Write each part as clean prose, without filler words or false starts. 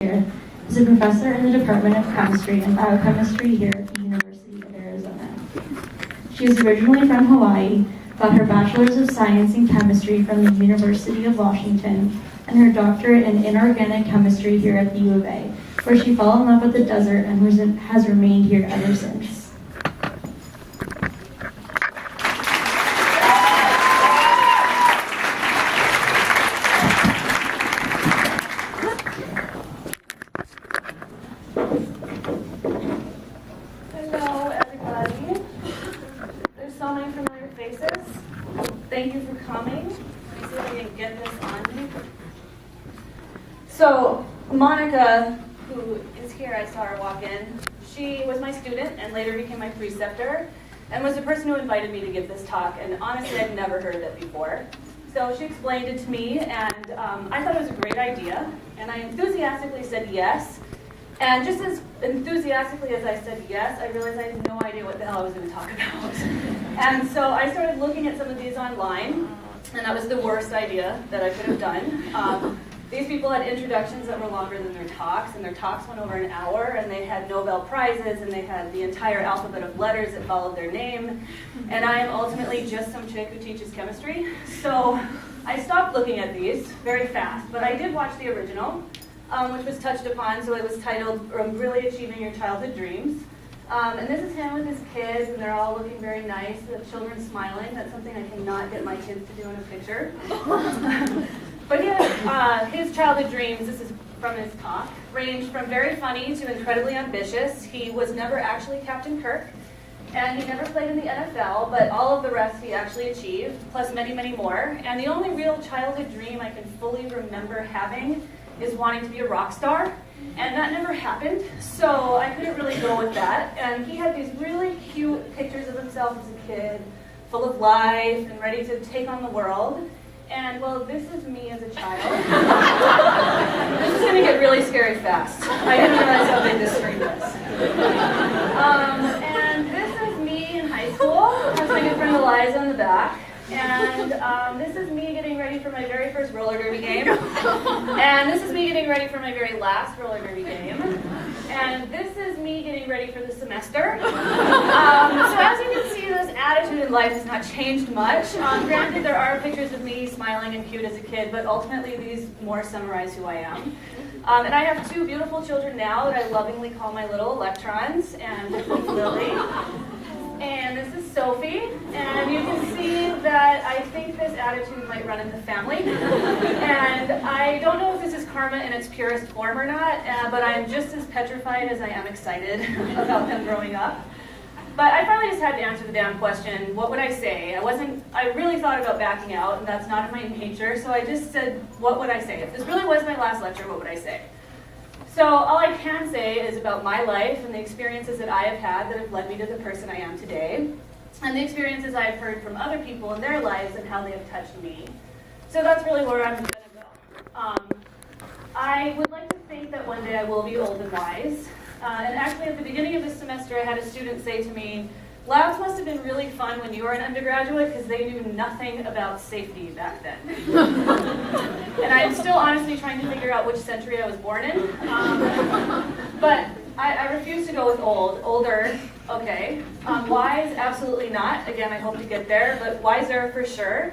is a professor in the Department of Chemistry and Biochemistry here at the University of Arizona. She is originally from Hawaii, got her Bachelor's of Science in Chemistry from the University of Washington, and her doctorate in inorganic chemistry here at the U of A, where she fell in love with the desert and has remained here ever since. Hello, everybody. There's so many familiar faces. Thank you for coming. Let me see if I can get this on me. So, Monica, who is here, I saw her walk in. She was my student and later became my preceptor and was the person who invited me to give this talk. And honestly, I'd never heard of it before. So she explained it to me, and I thought it was a great idea. And I enthusiastically said yes. And just as enthusiastically as I said yes, I realized I had no idea what the hell I was going to talk about. And so I started looking at some of these online, and that was the worst idea that I could have done. These people had introductions that were longer than their talks, and their talks went over an hour, and they had Nobel Prizes, and they had the entire alphabet of letters that followed their name. And I am ultimately just some chick who teaches chemistry. So I stopped looking at these very fast, but I did watch the original, which was touched upon, so it was titled Really Achieving Your Childhood Dreams. And this is him with his kids, and they're all looking very nice. The children smiling. That's something I cannot get my kids to do in a picture. But yeah, his childhood dreams, this is from his talk, ranged from very funny to incredibly ambitious. He was never actually Captain Kirk, and he never played in the NFL, but all of the rest he actually achieved, plus many, many more. And the only real childhood dream I can fully remember having is wanting to be a rock star, and that never happened, so I couldn't really go with that. And he had these really cute pictures of himself as a kid, full of life and ready to take on the world. And well, this is me as a child. This is going to get really scary fast. I didn't realize how big this screen was. And this is me in high school. That's my good friend Eliza in the back. And this is me getting ready for my very first roller derby game. And this is me getting ready for my very last roller derby game. And this is me getting ready for the semester. So as you can see, this attitude in life has not changed much. Granted, there are pictures of me smiling and cute as a kid, but ultimately these more summarize who I am. And I have two beautiful children now that I lovingly call my little electrons, and Lily. And this is Sophie, and you can see that I think this attitude might run in the family. And I don't know if this is karma in its purest form or not, but I'm just as petrified as I am excited about them growing up. But I finally just had to answer the damn question, what would I say? I really thought about backing out, and that's not in my nature, so I just said, what would I say? If this really was my last lecture, what would I say? So all I can say is about my life and the experiences that I have had that have led me to the person I am today, and the experiences I've heard from other people in their lives and how they have touched me. So that's really where I'm going to go. I would like to think that one day I will be old and wise. And actually at the beginning of this semester I had a student say to me, labs must have been really fun when you were an undergraduate because they knew nothing about safety back then. And I'm still honestly trying to figure out which century I was born in. But I refuse to go with old. Older, okay. Wise, absolutely not. Again, I hope to get there, but wiser for sure.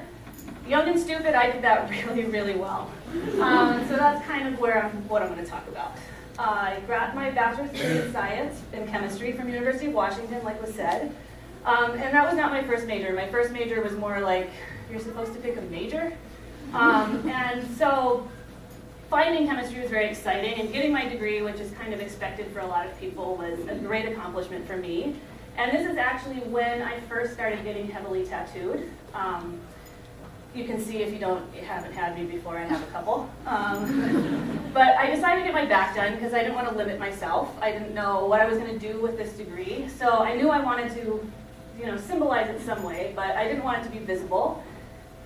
Young and stupid, I did that really, really well. So that's kind of what I'm going to talk about. I got my bachelor's degree in science and chemistry from University of Washington, like was said. And that was not my first major. My first major was more like, you're supposed to pick a major. And so finding chemistry was very exciting, and getting my degree, which is kind of expected for a lot of people, was a great accomplishment for me. And this is actually when I first started getting heavily tattooed. You can see if you haven't had me before, I have a couple. But I decided to get my back done because I didn't want to limit myself. I didn't know what I was going to do with this degree. So I knew I wanted to, symbolize it some way, but I didn't want it to be visible.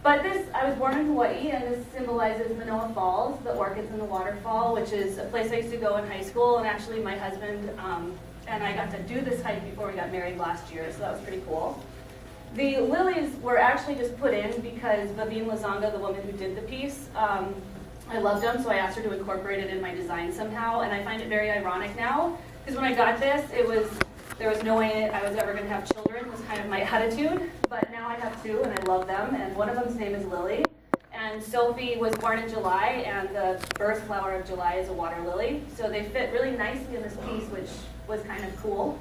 But I was born in Hawaii, and this symbolizes Manoa Falls, the orchids in the waterfall, which is a place I used to go in high school. And actually my husband and I got to do this hike before we got married last year, so that was pretty cool. The lilies were actually just put in because Vavine Lazanga, the woman who did the piece, I loved them, so I asked her to incorporate it in my design somehow, and I find it very ironic now, because when I got this, there was no way I was ever going to have children, was kind of my attitude, but now I have two, and I love them, and one of them's name is Lily, and Sophie was born in July, and the birth flower of July is a water lily, so they fit really nicely in this piece, which was kind of cool.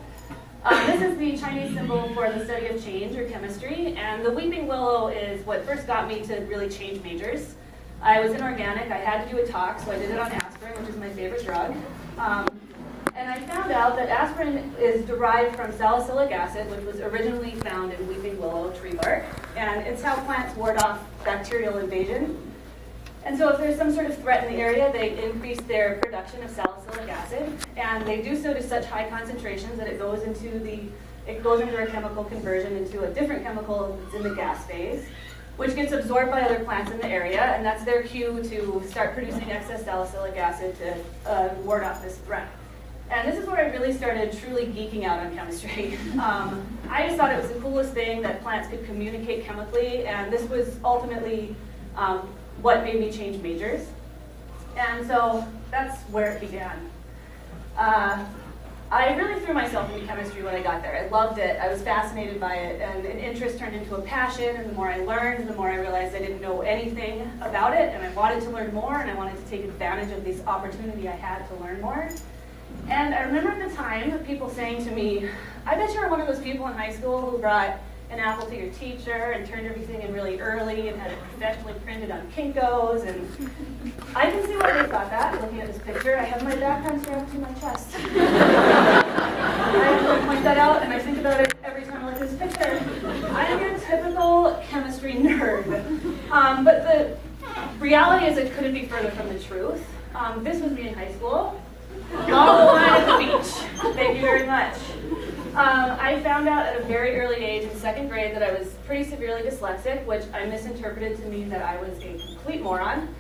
This is the Chinese symbol for the study of change, or chemistry, and the weeping willow is what first got me to really change majors. I was inorganic, I had to do a talk, so I did it on aspirin, which is my favorite drug. And I found out that aspirin is derived from salicylic acid, which was originally found in weeping willow tree bark, and it's how plants ward off bacterial invasion. And so if there's some sort of threat in the area, they increase their production of salicylic acid, and they do so to such high concentrations that it goes into a chemical conversion into a different chemical that's in the gas phase, which gets absorbed by other plants in the area, and that's their cue to start producing excess salicylic acid to ward off this threat. And this is where I really started truly geeking out on chemistry. I just thought it was the coolest thing that plants could communicate chemically, and this was ultimately what made me change majors. And so that's where it began. I really threw myself into chemistry when I got there. I loved it. I was fascinated by it, and an interest turned into a passion, and the more I learned, the more I realized I didn't know anything about it, and I wanted to learn more, and I wanted to take advantage of this opportunity I had to learn more. And I remember at the time people saying to me, I bet you're one of those people in high school who brought an apple to your teacher and turned everything in really early and had it professionally printed on Kinko's, and I can see why they thought that, looking at this picture. I have my background strapped to my chest. I point that out, and I think about it every time I look at this picture. I am your typical chemistry nerd. But the reality is it couldn't be further from the truth. This was me in high school. Long line at the beach. Thank you very much. I found out at a very early age in second grade that I was pretty severely dyslexic, which I misinterpreted to mean that I was a complete moron.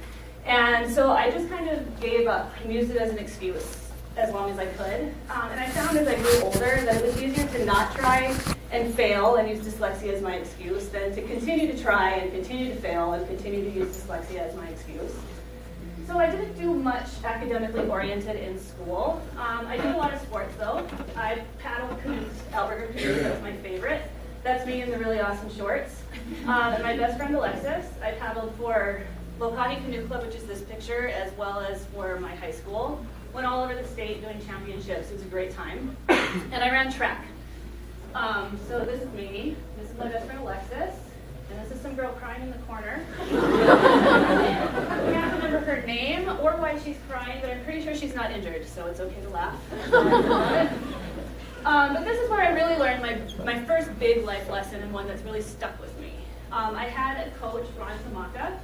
And so I just kind of gave up and used it as an excuse as long as I could. And I found as I grew older that it was easier to not try and fail and use dyslexia as my excuse than to continue to try and continue to fail and continue to use dyslexia as my excuse. So I didn't do much academically oriented in school. I did a lot of sports though. I paddled canoes, outrigger canoes, that's my favorite. That's me in the really awesome shorts. And my best friend Alexis, I paddled for Lockett Canoe Club, which is this picture, as well as for my high school. Went all over the state doing championships. It was a great time. And I ran track. So this is me. This is my best friend Alexis. And this is some girl crying in the corner. I can't remember her name or why she's crying, but I'm pretty sure she's not injured, so it's okay to laugh. But this is where I really learned my first big life lesson, and one that's really stuck with me. I had a coach, Ron Tamaka.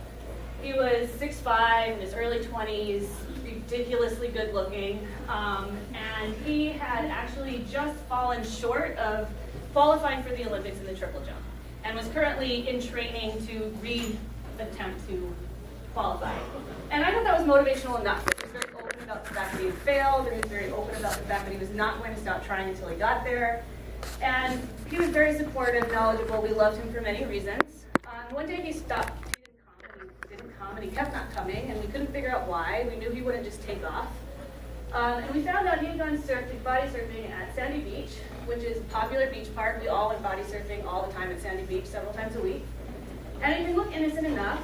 He was 6'5", in his early 20s, ridiculously good looking, and he had actually just fallen short of qualifying for the Olympics in the triple jump, and was currently in training to attempt to qualify. And I thought that was motivational enough. He was very open about the fact that he had failed, and he was very open about the fact that he was not going to stop trying until he got there. And he was very supportive, knowledgeable. We loved him for many reasons. One day he stopped. He didn't come, and he kept not coming, and we couldn't figure out why. We knew he wouldn't just take off. And we found out he had gone body surfing at Sandy Beach, which is a popular beach park. We all went body surfing all the time at Sandy Beach, several times a week. And it can look innocent enough,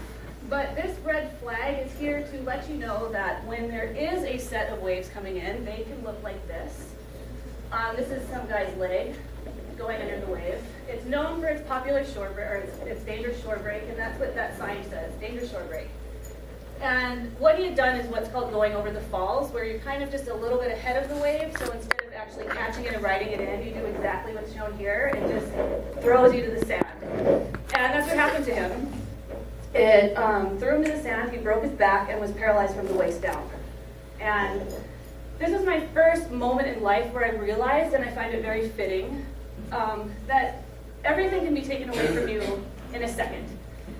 but this red flag is here to let you know that when there is a set of waves coming in, they can look like this. This is some guy's leg going under the wave. It's known for its popular shore break, or its dangerous shore break, and that's what that sign says, dangerous shore break. And what he had done is what's called going over the falls, where you're kind of just a little bit ahead of the wave, so instead of actually catching it and riding it in, you do exactly what's shown here. It just throws you to the sand. And that's what happened to him. It threw him to the sand, he broke his back, and was paralyzed from the waist down. And this was my first moment in life where I realized, and I find it very fitting, that everything can be taken away from you in a second.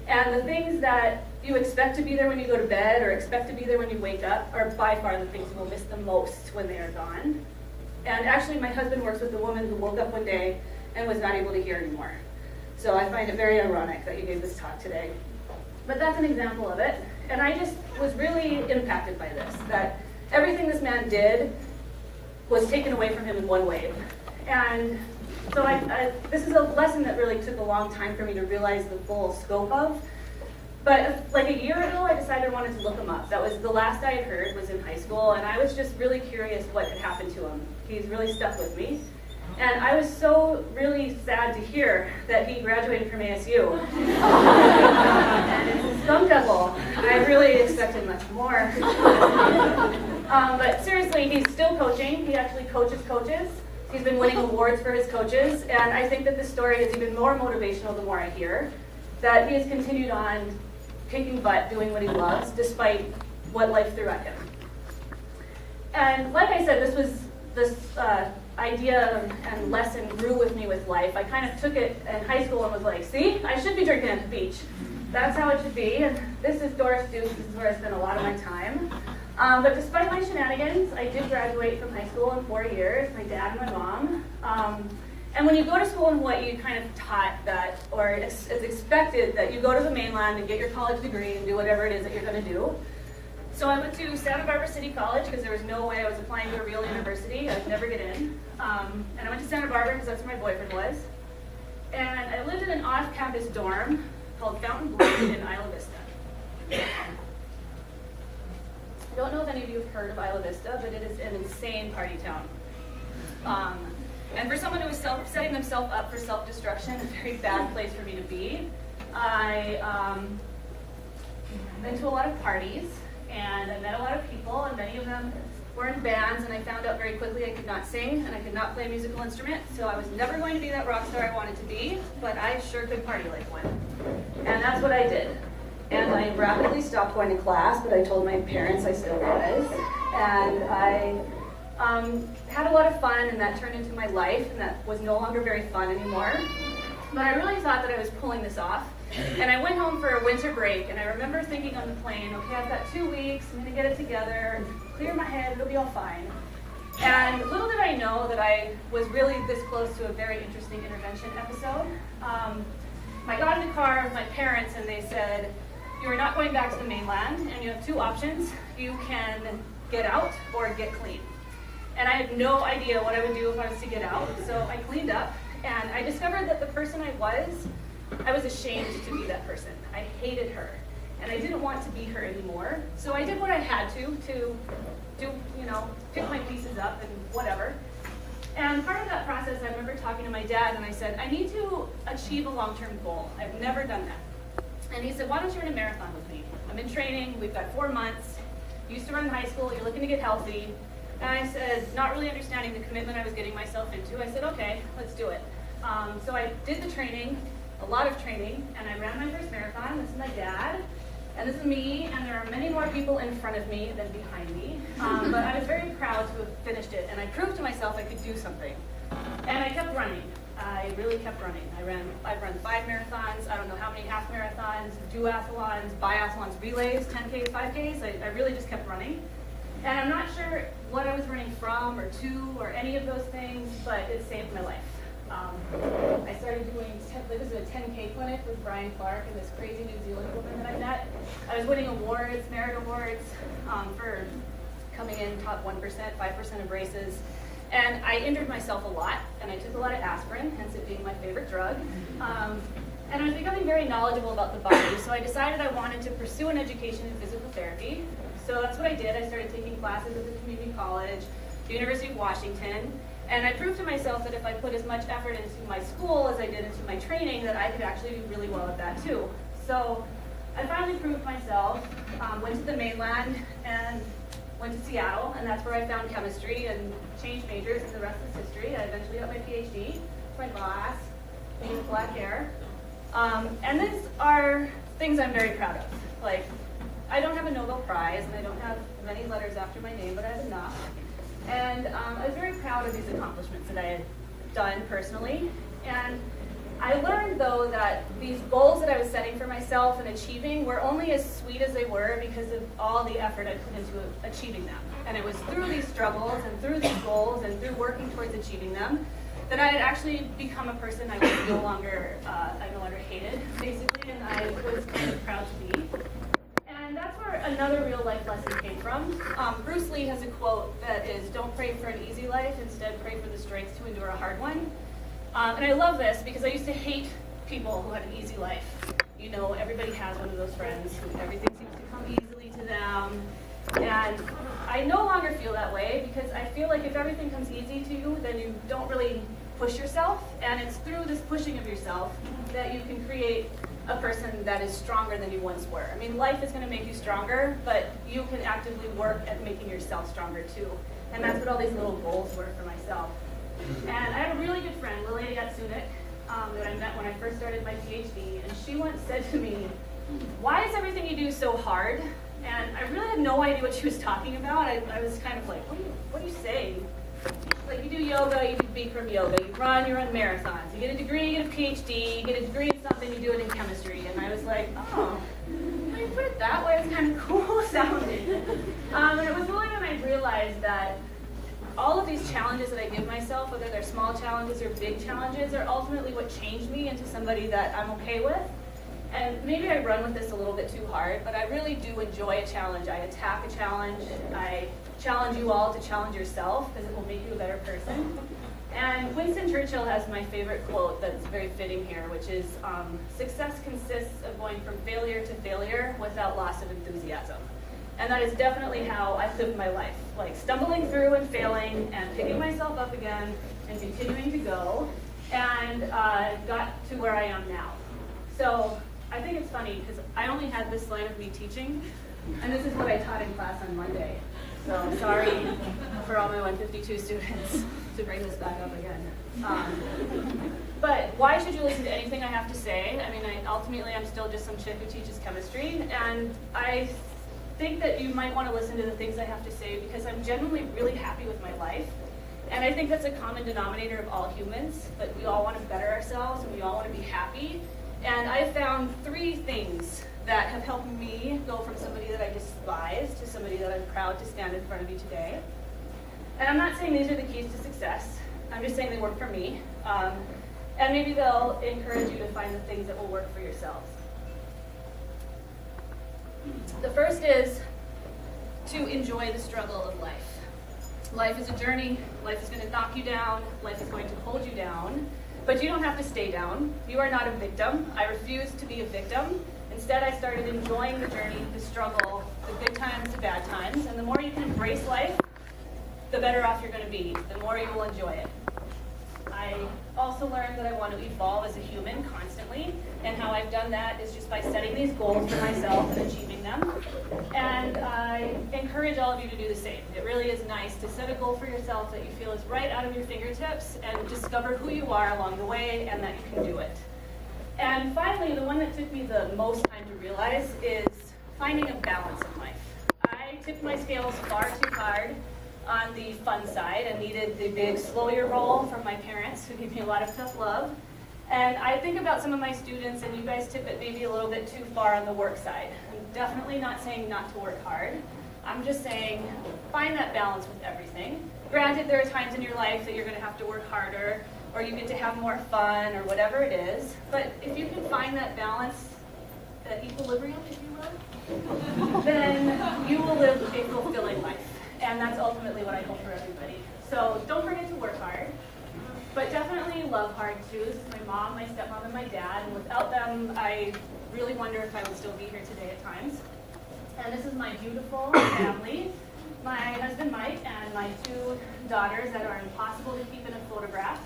And the things that you expect to be there when you go to bed or expect to be there when you wake up are by far the things you will miss the most when they are gone. And actually, my husband works with a woman who woke up one day and was not able to hear anymore. So I find it very ironic that you gave this talk today. But that's an example of it. And I just was really impacted by this, that everything this man did was taken away from him in one wave. And so this is a lesson that really took a long time for me to realize the full scope of. But like a year ago, I decided I wanted to look him up. That was the last I had heard was in high school, and I was just really curious what had happened to him. He's really stuck with me. And I was so really sad to hear that he graduated from ASU. And it's a skunk devil. I really expected much more. But seriously, he's still coaching. He actually coaches coaches. He's been winning awards for his coaches. And I think that this story is even more motivational the more I hear. That he has continued on kicking butt, doing what he loves, despite what life threw at him. And like I said, this idea and lesson grew with me with life. I kind of took it in high school and was like, see, I should be drinking at the beach. That's how it should be. And this is Doris Duke. This is where I spend a lot of my time. But despite my shenanigans, I did graduate from high school in 4 years, my dad and my mom. And when you go to school in Hawaii, you kind of taught that, or it's expected that you go to the mainland and get your college degree and do whatever it is that you're going to do. So I went to Santa Barbara City College because there was no way I was applying to a real university. I'd never get in. And I went to Santa Barbara because that's where my boyfriend was. And I lived in an off-campus dorm called Fountain Blue in Isla Vista. I don't know if any of you have heard of Isla Vista, but it is an insane party town. And for someone who was setting themselves up for self-destruction, a very bad place for me to be. I went to a lot of parties, and I met a lot of people, and many of them were in bands, and I found out very quickly I could not sing, and I could not play a musical instrument, so I was never going to be that rock star I wanted to be, but I sure could party like one. And that's what I did. And I rapidly stopped going to class, but I told my parents I still was. And I had a lot of fun, and that turned into my life, and that was no longer very fun anymore. But I really thought that I was pulling this off. And I went home for a winter break, and I remember thinking on the plane, okay, I've got 2 weeks, I'm gonna get it together, clear my head, it'll be all fine. And little did I know that I was really this close to a very interesting intervention episode. I got in the car with my parents, and they said, you are not going back to the mainland, and you have 2 options. You can get out or get clean. And I had no idea what I would do if I was to get out, so I cleaned up, and I discovered that the person I was ashamed to be that person. I hated her, and I didn't want to be her anymore. So I did what I had to do, pick my pieces up and whatever. And part of that process, I remember talking to my dad, and I said, I need to achieve a long-term goal. I've never done that. And he said, why don't you run a marathon with me? I'm in training, we've got 4 months, used to run in high school, you're looking to get healthy. And I said, not really understanding the commitment I was getting myself into, I said, okay, let's do it. So I did the training, a lot of training, and I ran my first marathon. This is my dad, and this is me, and there are many more people in front of me than behind me. But I was very proud to have finished it, and I proved to myself I could do something. And I kept running. I really kept running. I've run 5 marathons, I don't know how many half marathons, duathlons, biathlons, relays, 10Ks, 5Ks. I really just kept running. And I'm not sure what I was running from or to or any of those things, but it saved my life. I started doing, this is a 10K clinic with Brian Clark and this crazy New Zealand woman that I met. I was winning awards, merit awards, for coming in top 1%, 5% of races. And I injured myself a lot, and I took a lot of aspirin, hence it being my favorite drug. And I was becoming very knowledgeable about the body, so I decided I wanted to pursue an education in physical therapy. So that's what I did. I started taking classes at the community college, the University of Washington, and I proved to myself that if I put as much effort into my school as I did into my training, that I could actually do really well at that too. So I finally proved myself, went to the mainland, and went to Seattle, and that's where I found chemistry and changed majors, and the rest is history. I eventually got my PhD, my boss, me with black hair. And these are things I'm very proud of. Like, I don't have a Nobel Prize, and I don't have many letters after my name, but I have enough. And I was very proud of these accomplishments that I had done personally. And I learned, though, that these goals that I was setting for myself and achieving were only as sweet as they were because of all the effort I put into achieving them. And it was through these struggles and through these goals and through working towards achieving them that I had actually become a person I was no longer hated, basically, and I was kind of proud to be. And that's another real life lesson came from. Bruce Lee has a quote that is, "Don't pray for an easy life, instead pray for the strength to endure a hard one." And I love this because I used to hate people who had an easy life. You know, everybody has one of those friends who everything seems to come easily to them. And I no longer feel that way because I feel like if everything comes easy to you, then you don't really push yourself. And it's through this pushing of yourself that you can create a person that is stronger than you once were. I mean, life is going to make you stronger, but you can actively work at making yourself stronger too. And that's what all these little goals were for myself. And I have a really good friend, Lilia Yatsunik, that I met when I first started my PhD, and she once said to me, "Why is everything you do so hard?" And I really had no idea what she was talking about. I was kind of like, what are you saying? Like, you do yoga, you do Bikram yoga, you run marathons, you get a degree, you get a PhD, you get a degree in something, you do it in chemistry. And I was like, oh, when you put it that way, it's kind of cool sounding. And it was really when I realized that all of these challenges that I give myself, whether they're small challenges or big challenges, are ultimately what changed me into somebody that I'm okay with. And maybe I run with this a little bit too hard, but I really do enjoy a challenge. I attack a challenge. I challenge you all to challenge yourself because it will make you a better person. And Winston Churchill has my favorite quote that's very fitting here, which is, "Success consists of going from failure to failure without loss of enthusiasm." And that is definitely how I live my life, like stumbling through and failing and picking myself up again and continuing to go, and got to where I am now. So I think it's funny because I only had this slide of me teaching, and this is what I taught in class on Monday. So sorry for all my 152 students to bring this back up again. But why should you listen to anything I have to say? I mean, ultimately I'm still just some chick who teaches chemistry, and I think that you might want to listen to the things I have to say because I'm genuinely really happy with my life. And I think that's a common denominator of all humans, that we all want to better ourselves and we all want to be happy. And I've found 3 things that have helped me go from somebody that I despise to somebody that I'm proud to stand in front of you today. And I'm not saying these are the keys to success. I'm just saying they work for me. And maybe they'll encourage you to find the things that will work for yourselves. The first is to enjoy the struggle of life. Life is a journey. Life is going to knock you down. Life is going to hold you down. But you don't have to stay down. You are not a victim. I refuse to be a victim. Instead, I started enjoying the journey, the struggle, the good times, the bad times. And the more you can embrace life, the better off you're going to be. The more you will enjoy it. I also learned that I want to evolve as a human constantly, and how I've done that is just by setting these goals for myself and achieving them. And I encourage all of you to do the same. It really is nice to set a goal for yourself that you feel is right out of your fingertips and discover who you are along the way and that you can do it. And finally, the one that took me the most time to realize is finding a balance in life. I tipped my scales far too hard on the fun side and needed the big slow your roll from my parents who gave me a lot of tough love. And I think about some of my students, and you guys tip it maybe a little bit too far on the work side. I'm definitely not saying not to work hard. I'm just saying find that balance with everything. Granted, there are times in your life that you're going to have to work harder, or you get to have more fun, or whatever it is. But if you can find that balance, that equilibrium, if you will, then you will live a fulfilling life. And that's ultimately what I hope for everybody. So don't forget to work hard, but definitely love hard too. This is my mom, my stepmom, and my dad. And without them, I really wonder if I would still be here today at times. And this is my beautiful family. My husband, Mike, and my 2 daughters that are impossible to keep in a photograph,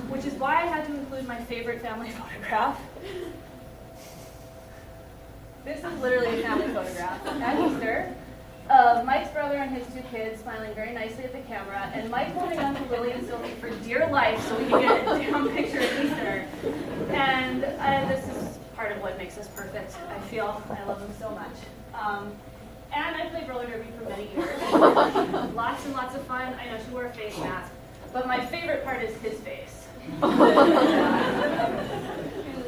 which is why I had to include my favorite family photograph. This is literally a family photograph at Easter of Mike's brother and his 2 kids smiling very nicely at the camera, and Mike holding on to Lily and Sophie for dear life so we can get a damn picture at Easter. And this is part of what makes us perfect. I feel I love them so much. And I played roller derby for many years. Lots and lots of fun. I know she wore a face mask, but my favorite part is his face. He was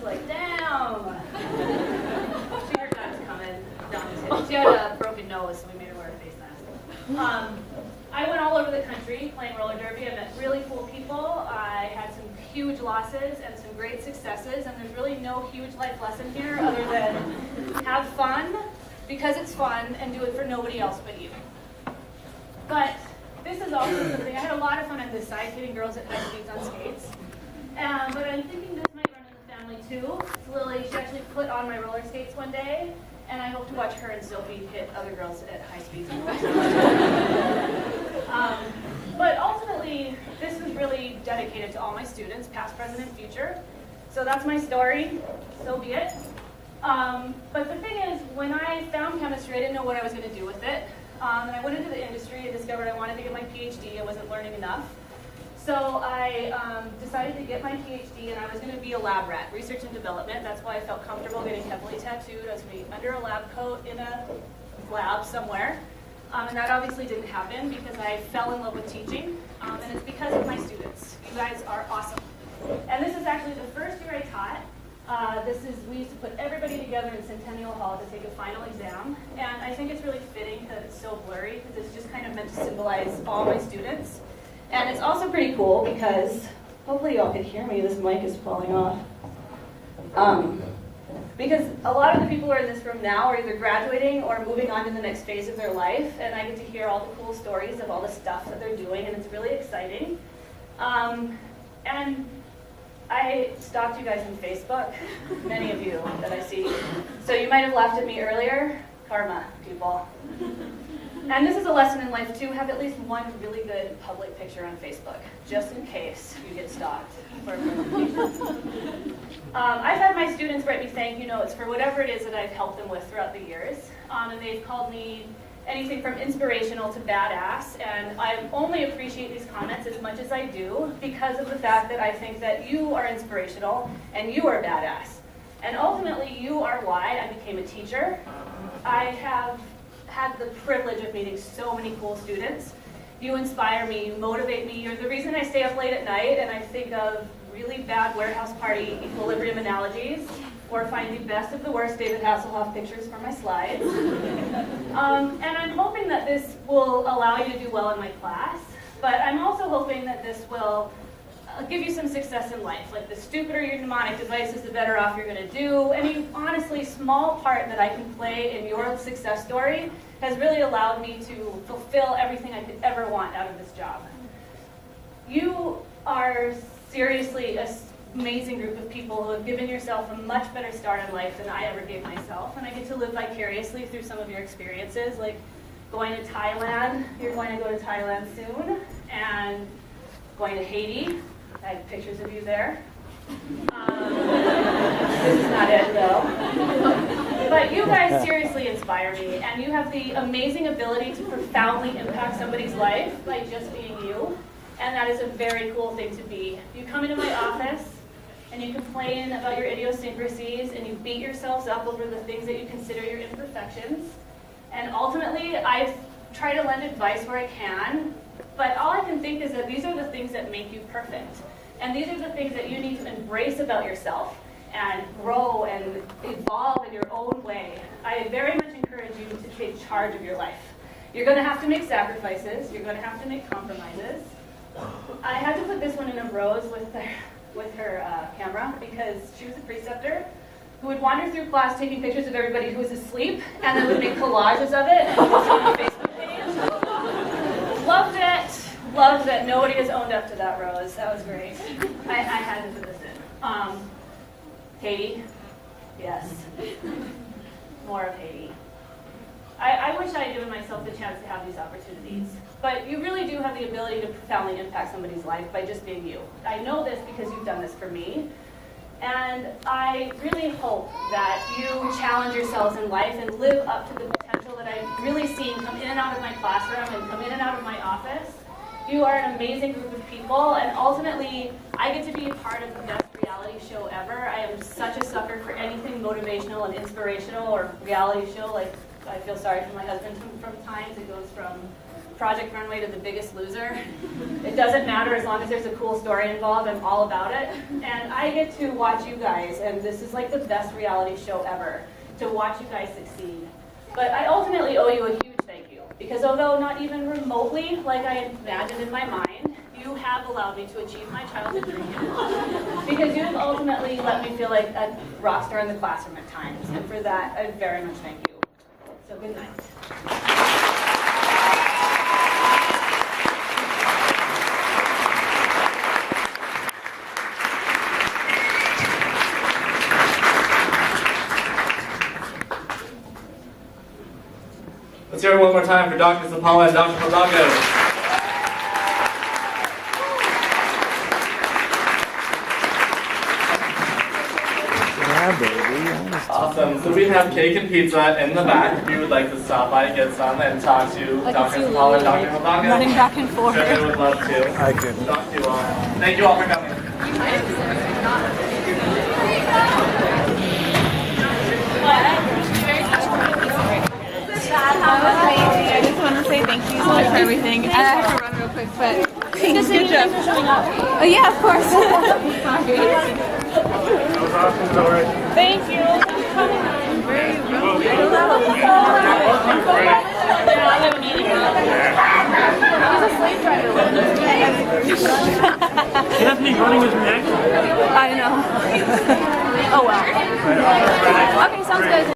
like, damn. She heard that was coming. She had a broken nose, so we made her wear a face mask. I went all over the country playing roller derby. I met really cool people. I had some huge losses and some great successes, and there's really no huge life lesson here other than have fun, because it's fun and do it for nobody else but you. But this is also something, I had a lot of fun at this side, hitting girls at high speeds on skates. But I'm thinking this might run in the family too. Lily, she actually put on my roller skates one day, and I hope to watch her and Sophie hit other girls at high speeds. But ultimately, this was really dedicated to all my students, past, present, and future. So that's my story, so be it. But the thing is, when I found chemistry, I didn't know what I was going to do with it. And I went into the industry and discovered I wanted to get my PhD. I wasn't learning enough. So I decided to get my PhD, and I was going to be a lab rat, research and development. That's why I felt comfortable getting heavily tattooed. I was going to be under a lab coat in a lab somewhere. And that obviously didn't happen because I fell in love with teaching. And it's because of my students. You guys are awesome. And this is actually the first year I taught. We used to put everybody together in Centennial Hall to take a final exam. And I think it's really fitting that it's so blurry because it's just kind of meant to symbolize all my students. And it's also pretty cool because, hopefully y'all can hear me, this mic is falling off. Because a lot of the people who are in this room now are either graduating or moving on to the next phase of their life, and I get to hear all the cool stories of all the stuff that they're doing, and it's really exciting. And I stalked you guys on Facebook, many of you that I see. So you might have laughed at me earlier. Karma, people. And this is a lesson in life too. Have at least one really good public picture on Facebook, just in case you get stalked. I've had my students write me thank you notes for whatever it is that I've helped them with throughout the years. And they've called me anything from inspirational to badass. And I only appreciate these comments as much as I do because of the fact that I think that you are inspirational and you are badass. And ultimately, you are why I became a teacher. I have had the privilege of meeting so many cool students. You inspire me, you motivate me. You're the reason I stay up late at night and I think of really bad warehouse party equilibrium analogies or find the best of the worst David Hasselhoff pictures for my slides. And I'm hoping that this will allow you to do well in my class, but I'm also hoping that this will give you some success in life. Like the stupider your mnemonic device is, the better off you're going to do. Any honestly small part that I can play in your success story has really allowed me to fulfill everything I could ever want out of this job. You are seriously an amazing group of people who have given yourself a much better start in life than I ever gave myself, and I get to live vicariously through some of your experiences, like going to Thailand. You're going to go to Thailand soon, and going to Haiti. I have pictures of you there. This is not it, though. But you guys seriously inspire me, and you have the amazing ability to profoundly impact somebody's life by just being you, and that is a very cool thing to be. You come into my office, and you complain about your idiosyncrasies, and you beat yourselves up over the things that you consider your imperfections, and ultimately, I try to lend advice where I can, but all I can think is that these are the things that make you perfect. And these are the things that you need to embrace about yourself and grow and evolve in your own way. I very much encourage you to take charge of your life. You're going to have to make sacrifices. You're going to have to make compromises. I had to put this one in a rose with her camera because she was a preceptor who would wander through class taking pictures of everybody who was asleep and then would make collages of it and post it on her Facebook page. Loved it. Love that nobody has owned up to that rose. That was great. I had to put this in. Haiti. Yes. More of Haiti. I wish I had given myself the chance to have these opportunities. But you really do have the ability to profoundly impact somebody's life by just being you. I know this because you've done this for me. And I really hope that you challenge yourselves in life and live up to the potential that I've really seen come in and out of my classroom and come in and out of my office. You are an amazing group of people, and ultimately, I get to be a part of the best reality show ever. I am such a sucker for anything motivational and inspirational or reality show. Like, I feel sorry for my husband from times. It goes from Project Runway to The Biggest Loser. It doesn't matter as long as there's a cool story involved. I'm all about it. And I get to watch you guys, and this is like the best reality show ever, to watch you guys succeed. But I ultimately owe you a huge thank you, because although not even remotely like I imagined in my mind, you have allowed me to achieve my childhood dream. Because you have ultimately let me feel like a rock star in the classroom at times, and for that, I very much thank you. So good night. Let's hear it one more time for Dr. Zapala and Dr. Hidalgo. Yeah, baby. Awesome. So we have cake and pizza in the back. If you would like to stop by, get some, and talk to Dr. Zapala and Dr. Hidalgo. Running back and forth. Certainly would love to. I can. Talk to you all. Thank you all for coming. That was amazing. I just want to say thank you so much for everything. I have to run real quick, but thanks. Good job. Oh yeah, of course. Thank you. He's a slave driver. Anthony running his neck. I know. Oh well. Okay, sounds good.